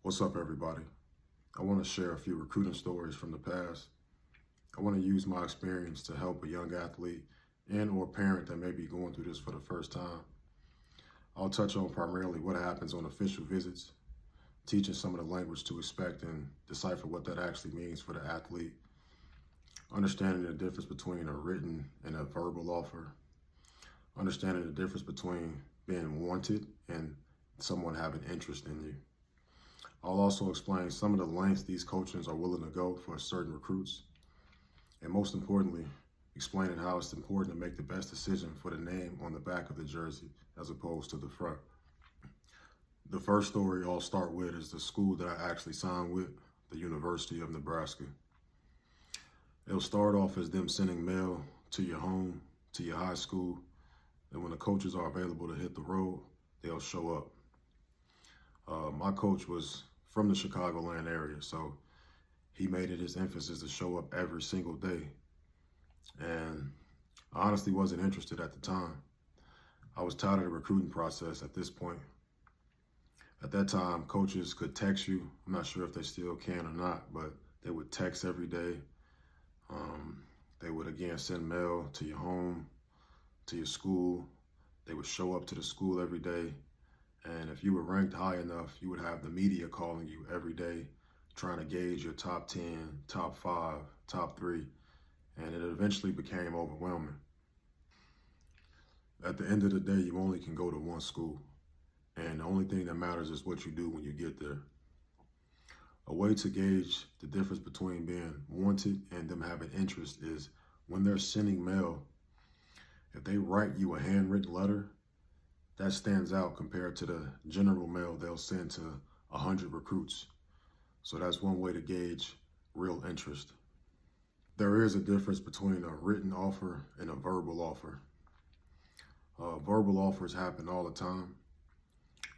What's up, everybody? I want to share a few recruiting stories from the past. I want to use my experience to help a young athlete and or parent that may be going through this for the first time. I'll touch on primarily what happens on official visits, teaching some of the language to expect and decipher what that actually means for the athlete, understanding the difference between a written and a verbal offer, understanding the difference between being wanted and someone having interest in you. I'll also explain some of the lengths these coaches are willing to go for certain recruits, and most importantly, explaining how it's important to make the best decision for the name on the back of the jersey as opposed to the front. The first story I'll start with is the school that I actually signed with, the University of Nebraska. It'll start off as them sending mail to your home, to your high school, and when the coaches are available to hit the road, they'll show up. My coach was from the Chicagoland area, so he made it his emphasis to show up every single day. And I honestly wasn't interested at the time. I was tired of the recruiting process at this point. At that time, coaches could text you. I'm not sure if they still can or not, but they would text every day. They would, again, send mail to your home, to your school. They would show up to the school every day. And if you were ranked high enough, you would have the media calling you every day, trying to gauge your top 10, top 5, top 3. And it eventually became overwhelming. At the end of the day, you only can go to one school. And the only thing that matters is what you do when you get there. A way to gauge the difference between being wanted and them having interest is when they're sending mail, if they write you a handwritten letter, that stands out compared to the general mail they'll send to 100 recruits. So that's one way to gauge real interest. There is a difference between a written offer and a verbal offer. Verbal offers happen all the time.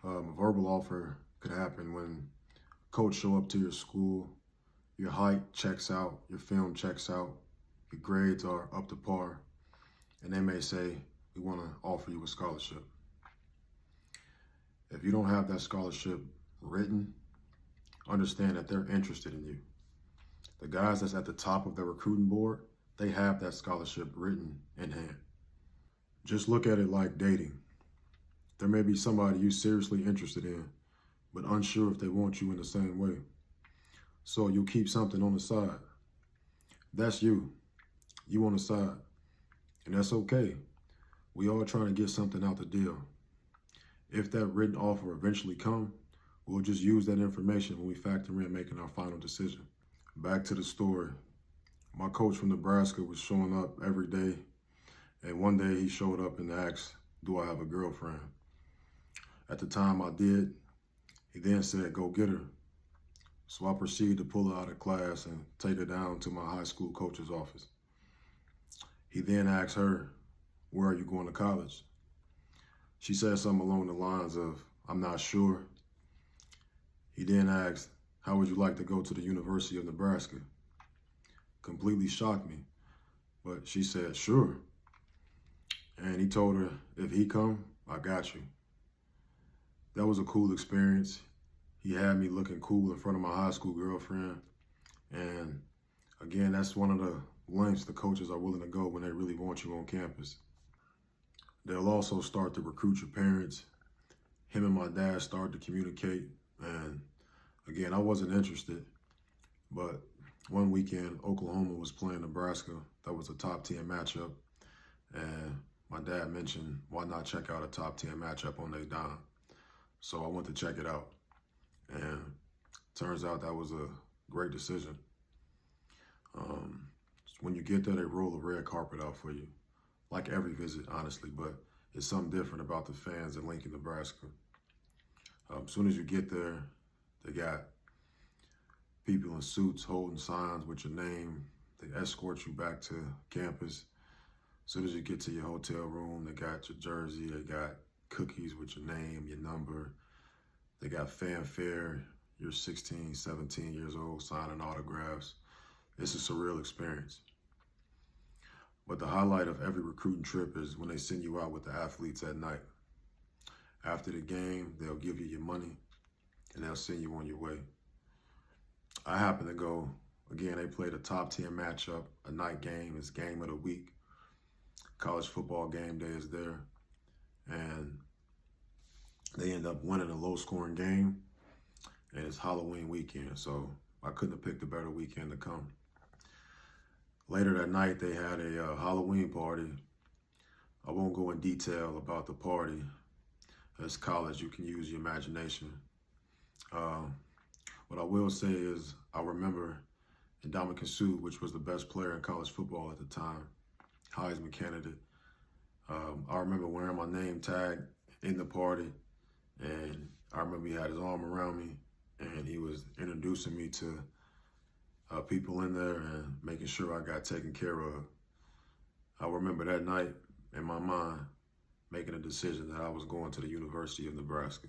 A verbal offer could happen when coach show up to your school, your height checks out, your film checks out, your grades are up to par, and they may say, we want to offer you a scholarship. If you don't have that scholarship written, understand that they're interested in you. The guys that's at the top of the recruiting board, they have that scholarship written in hand. Just look at it like dating. There may be somebody you're seriously interested in, but unsure if they want you in the same way. So you'll keep something on the side. That's you. You on the side. And that's okay. We all trying to get something out the deal. If that written offer eventually come, we'll just use that information when we factor in making our final decision. Back to the story. My coach from Nebraska was showing up every day, and one day he showed up and asked, do I have a girlfriend? At the time I did. He then said, go get her. So I proceeded to pull her out of class and take her down to my high school coach's office. He then asked her, where are you going to college? She said something along the lines of, I'm not sure. He then asked, how would you like to go to the University of Nebraska? Completely shocked me, but she said, sure. And he told her, if he come, I got you. That was a cool experience. He had me looking cool in front of my high school girlfriend. And again, that's one of the lengths the coaches are willing to go when they really want you on campus. They'll also start to recruit your parents. Him and my dad started to communicate. And again, I wasn't interested, but one weekend, Oklahoma was playing Nebraska. That was a top 10 matchup. And my dad mentioned, why not check out a top 10 matchup on their dime? So I went to check it out. And turns out that was a great decision. When you get there, they roll a red carpet out for you. Like every visit, honestly, but it's something different about the fans in Lincoln, Nebraska. As soon as you get there, they got people in suits holding signs with your name. They escort you back to campus. As soon as you get to your hotel room, they got your jersey, they got cookies with your name, your number. They got fanfare. You're 16, 17 years old, signing autographs. It's a surreal experience. But the highlight of every recruiting trip is when they send you out with the athletes at night. After the game, they'll give you your money. and they'll send you on your way. I happen to go, again, they played a top 10 matchup, a night game. It's game of the week. College football game day is there. And they end up winning a low-scoring game, and it's Halloween weekend, so I couldn't have picked a better weekend to come. Later that night, they had a Halloween party. I won't go in detail about the party. As college, you can use your imagination. What I will say is I remember Ndamukong Suh, which was the best player in college football at the time, Heisman candidate. I remember wearing my name tag in the party, and I remember he had his arm around me, and he was introducing me to people in there and making sure I got taken care of. I remember that night in my mind making a decision that I was going to the University of Nebraska.